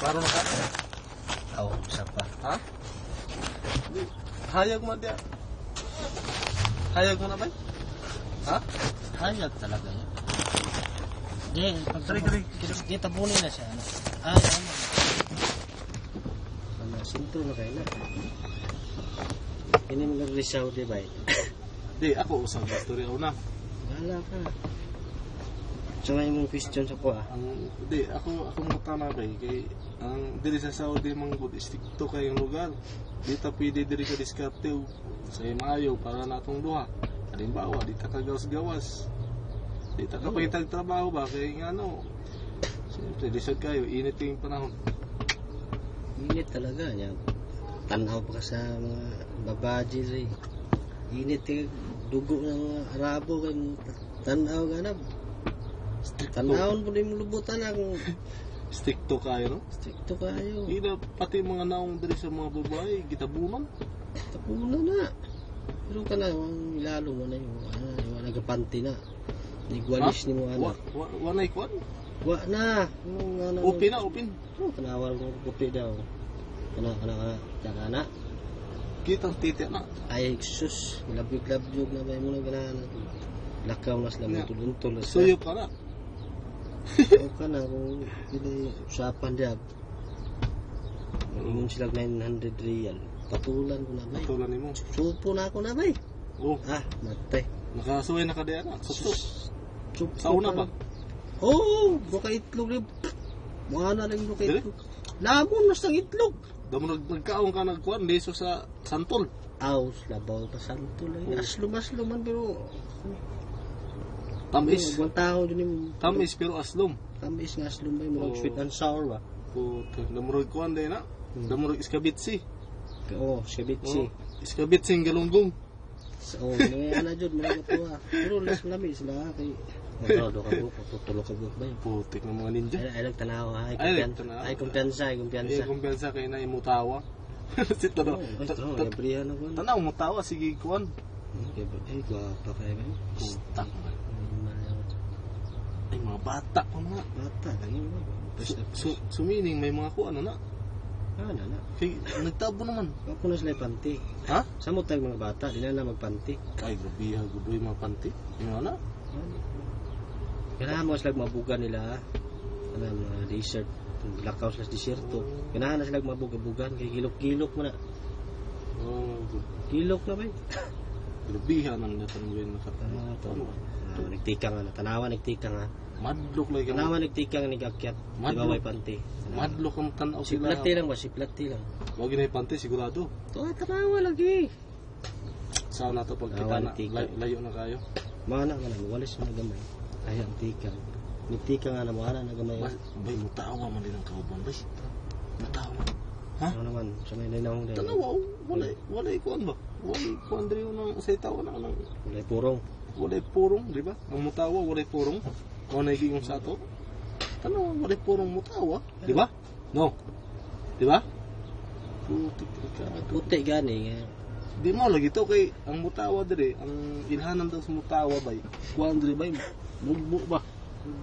Klaro na ka? Oo, isa pa. Ha? Hayag mo dia. Hayag mo na ba? Ha? Hayag talaga yan. Di, pag di tabunin na siya. Ano? Ano, sinto na kayo na. Ini mga risaw, di ba? Di, ako usang story ako na. Wala ka. So, yung question sa ko Di, ako mo tama kay ang diri sa Saudi mang good istikto kayong lugar. Di ta pwede diri ka diskarte sa imayo para natong duha. Halimbawa, di ta kagawas-gawas. Di ta kapitag trabaho ba kay ano. Siyempre, lisod kayo, init yung panahon. Init talaga niya. Tanaw pa ka sa mga babaji rin. Init yung dugo ng mga Arabo kay tanaw ka na. Tanawon po din lubutan ang Stricto kayo, no? stricto kayo. Ina, pati mga naong diri sa mga babae, gitabunan. Tapunan na. Pero ka na, ilalo mo na yung nagapanti na. Nigwalis ni mo Wanay kwan? Wa na. Yung Open na, open. Tanawal ko puti daw. Tsaka na. Kitang titi na. Ay, sus. Labyog-labyog na ba mo na ganahan. Lakaw na sila mo tuluntul. Suyo ka na. O ka na kung usapan diyan. Ingon sila 900 real. Patulan ko na ba? Patulan ni mo. Supo na ako na ba? Oh, Matay. nakasuway na ka diyan na. Susto. Supo Sa una ba? Oo, buka itlog rin. Mga na rin buka itlog. Lamon na sa itlog. Damo nagkaon ka nagkuan leso sa santol. Aws, labaw pa santol. Aslum-aslum man pero Tamis. Buwan tao din yung Tamis pero aslom. tamis nga aslum ba yung sweet and sour ba? Puto, damurog kuan din na. Damurog iskabitsi. Oo, sibitsi. Iskabitsi ng galunggong. Oo, may ana jud mga katuwa. Pero las lami sila kay do ka buko, tutulog ka buko ba yun? Putik ng mga ninja. Ay nagtanaw ha, Ay, kumpiyansa. Ay, kumpiyansa kay na imutawa. Sito do. Librihan na ko. Tanaw mutawa sige kuan. Ay, gwapa kayo ba? Putak man. Ay, mga bata pa mga. Bata, lagi mo. Sumining may mga kuan na. Na. Kay nagtabo naman. Ako na sila panti. Ha? Sa mo tayong mga bata, di na magpanti. Ay, grabe ha, gudoy mga panty. Yung na? Kailangan mo sila mabuga nila. Ano, mga desert. Lakaw sila sa deserto. Kailangan na sila mabuga-bugan. Kaya kilok-kilok mo na. Oh, good. Kilok na ba yun? Grabe ha, nang natanggawin na katanaw. Nagtika nga na. Tanawa nagtika nga. Madlok lang ka. Tanawa nagtika nga nagakyat. Di ba may panti? Madlok ang tanaw sila. Siplati lang ba? Siplati lang. Huwag na yung panty, sigurado. Tanawa lagi. Saan na ito pag kita na, layo na kayo. Mana nga na, walis mo nagamay. Ay, ang tika. Nagtika nga na, mana nagamay. Bay, mutawa man din ang kauban, bay. Mutawa. Ha? Ano naman, sa may nainahong din. Tanawa, walay kuan ba? Walay kuan din yung sa itawa na nang. Walay purong. Walay purong, di ba? Ang mutawa, walay purong. O nagiging sa ato. Tanawa, walay purong mutawa. Di ba? No. Di ba? Puti gani. Di mo lagi to kay ang mutawa dire, ang ilhanan daw sa mutawa bay. Kuan dire bay. Mugbo ba?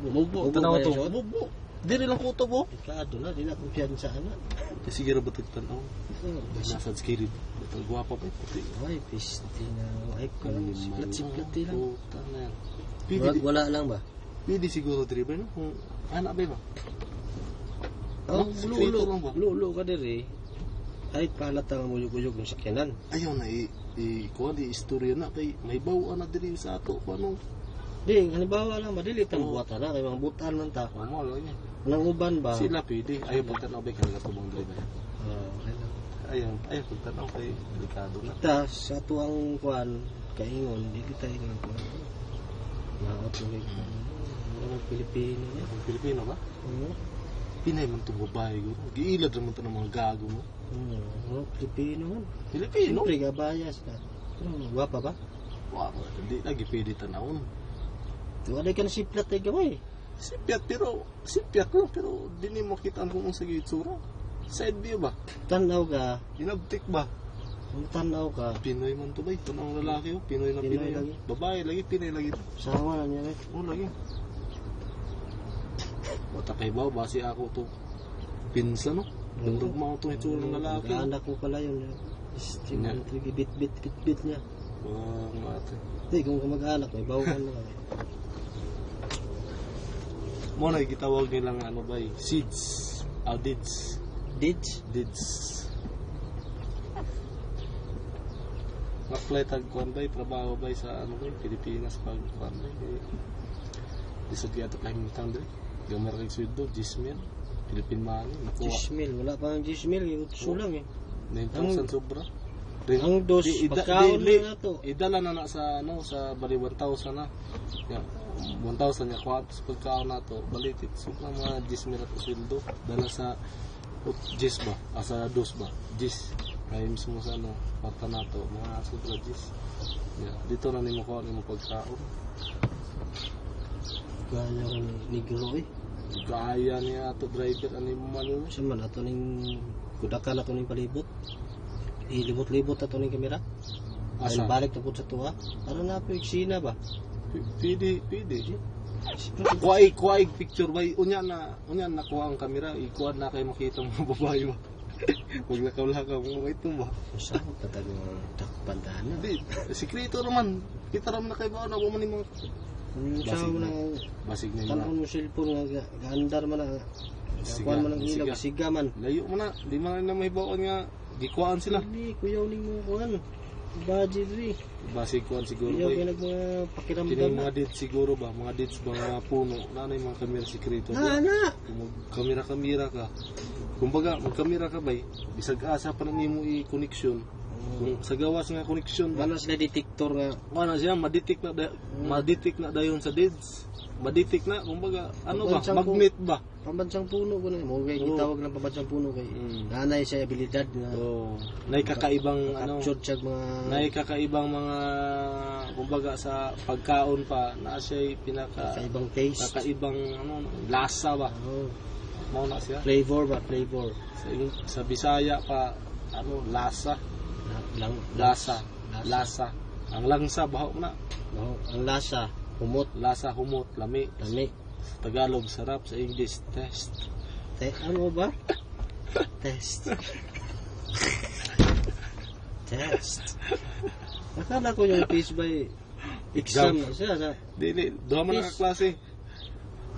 Mugbo tanawa to. Mugbo. Dire lang ko to bo. Ikado na, di na kumpiyansa na. Kasi gira batid tanaw. Nasa skiri. Ang guwapa ba puti. Ay, pisti na. Ay, siklat-siklat lang. Tanan. Wala lang ba? Pwede siguro dire ba no? Kung anak ba? Oh, lulo ka dire. Kahit pahalata nga muyog-uyog ng sakyanan. Ayaw na kuha di istorya na kay may bawaan na diri sa ato kung anong. Di, halimbawa lang ba, dili tang buwatan na, kay mga butan man ta. Mo lang niya. Anong uban ba? Sila pwede. Ayaw pagtanaw ba kaya katubang diri ba? Okay lang. Ayaw pagtanaw kay delikado na. Kita, sa tuwang kuan, kaingon, dili tayo nga kuan. Naot mo kay mga Pilipino niya. Ang Pilipino ba? Pinay man itong babae ko. Giilad naman ito ng mga gago mo. Pilipino man. Pilipino? Siyempre, gabayas ka. Guwapa ba? Wow, hindi lagi pwede tanawon. Wala ka na siplat ay gaway. Sipyat lang, pero di ni mo kita kung sa gitsura. Side view ba? Tanaw ka. Inabtik ba? Tanaw ka. Pinoy man to ba? Tanawang lalaki oh. Pinoy na Pinoy. Lagi. Babae lagi, Pinoy lagi. Sawa na niya. Oo lagi. O tapay ba? Base ako to. Pinsa no? Durog mo itong itsura ng lalaki. Anak mo pala yun. Bit niya. Mate. Hindi, kung mag-anak, may bawakan na. Mo na gitawag nilang ano ba seeds. Dids. Dids? Apply tagkuan ba trabaho ba sa ano ba Pilipinas pag kuan ba lisod kaya ito kahimutang dre gamar kay sweldo 10,000 Philippine money nakuha 10,000 wala pa ang 10,000 yung utso lang 9,000 sobra ang dos pagkaon na to idala na sa ano sa bali 1,000 na yeah, 1,000 ya kuha sa pagkaon na to balitit so mga 10,000 na sweldo dala sa 10 ba sa dos ba 10 ay mismo sa ano pata na to mga sobra 10 yeah, dito na nimo kuha nimo pagkaon gaya rin negro gaya niya ato driver ani man siya man ato ning kudakan ato ning palibot ilibot-libot ato ning kamera asa balik na po sa tuwa para na po eksena ba pwede kuha picture ba unya na kuha ang kamera ikuha na kay makita mga babae ba wag lakaw-lakaw mo ito ba sa tatag takbandana di sikreto naman kita ram na kay ba na mo man mga basig na tanong mo cellphone nga gaandar man na kuan man ang ilaw siga man layo mo na di man na may baon nga gikuan sila hindi kuyaw ning mo kuan budget ri basig kuan siguro ba yung pakiramdam kini mga dit siguro ba mga dits mga puno nanay mga kamera sikreto kamera ka kumbaga magkamera ka bay bisag asa pa nimo i-connection kung sa gawas nga connection wala sila detector nga wala siya madetect na dayon sa dids madetect na kumbaga ano ba magnet ba pambansang puno ko na mo kay gitawag ng pambansang puno kay nanay sa abilidad na nay kakaibang ano capture mga nay kakaibang mga kumbaga sa pagkaon pa na siya kakaibang taste kakaibang ano lasa ba mao na siya flavor sa Bisaya pa ano lasa ang langsa baho na ang lasa humot lami Tagalog sarap sa English test ano ba test akala ko yung test by exam na siya dili duha man ka klase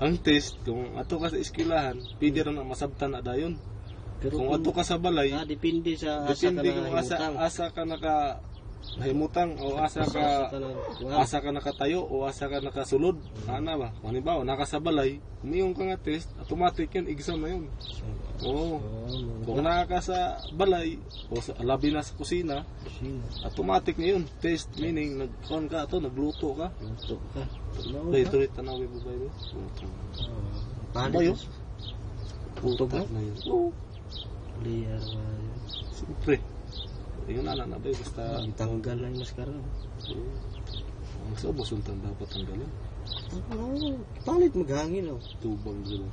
ang test kung ato ka sa eskwelahan pwede ra na masabtan na dayon pero kung ato ka sa balay depende sa asa ka naka nahimutang o asa ka nakatayo o asa ka nakasulod ana ba halimbawa nakasabalay umiyong ka nga test automatic yun exam na yun kung naka sa balay o sa labi na sa kusina automatic na yun test meaning nagkuhan ka ato nagluto ka ito tanawi babay mo bayo puto ba siyempre yun na ba basta tanggal lang yung maskara mas ubos yung dapat tanggalin palit maghangin tubang sila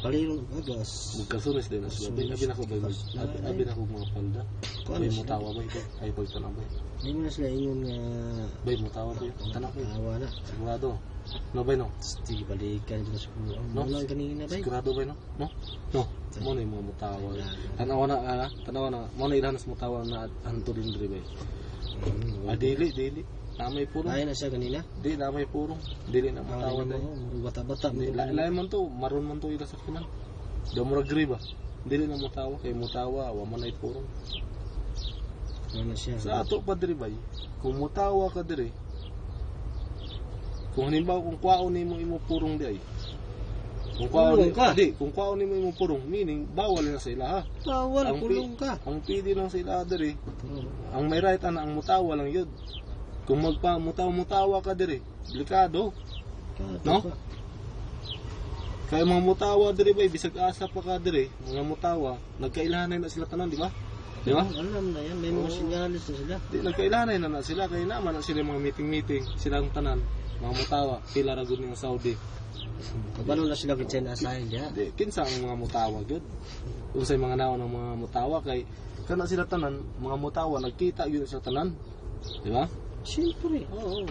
palilong agas magkasunis din abi na ko ba abi na ko mga palda bay mo tawa ba ito ay pagtanaw ba hindi mo na sila ingon nga bay mo tawa ba tanaw ko tawa na sigurado no ba no sige balikan dito sa puno no lang kanina ba sigurado ba no mo na yung mga mutawa tanawa na mo na ilahanas mutawa na anto din diri ba dili namay purong ay na siya kanina di namay purong dili na mutawa bata-bata lain man to maron man to ila sa kinan do mo agri ba dili na mutawa kay mutawa wa man ay purong ano siya sa ato pa diri ba kung mutawa ka diri kung halimbawa kung kwaon nimo imo purong di ay kung kwaon nimo imo purong meaning bawal na sa ilaha bawal pulong ka ang pili lang sa ilaha diri ang may right ana ang mutawa lang yun kung mutawa ka diri delikado no kaya mga mutawa diri ba bisag asa pa ka diri mga mutawa nagkailanay na sila tanan di ba alam na yan may mga sinyalis na sila di nagkailanay na sila kaya naman na sila mga meeting silang tanan mga mutawa pila ra gud ning Saudi kabalo na sila kitchen asahin dia di kinsa ang mga mutawa gud unsay mga naon ng mga mutawa kay kana sila tanan mga mutawa nagkita gyud sa tanan di ba siyempre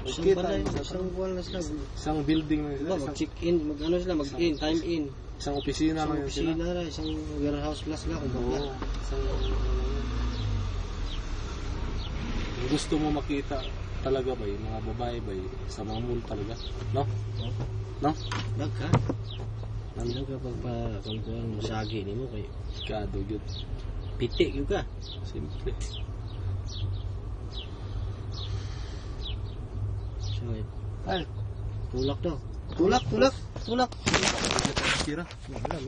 nagkita isang buwan na sila isang building na sila mag-check in mag-ano sila mag-in time in Isang opisina Isang lang yun sila. opisina na, isang warehouse plus lang. Oo, isang kung gusto mo makita talaga ba yung mga babae ba sa mga mall talaga, no? No? Nagka. Nandang ka kung masagi ni mo kay Kado yun. pitik juga. Simple. So, Ay, tulak daw. Tulak. sira. Wala.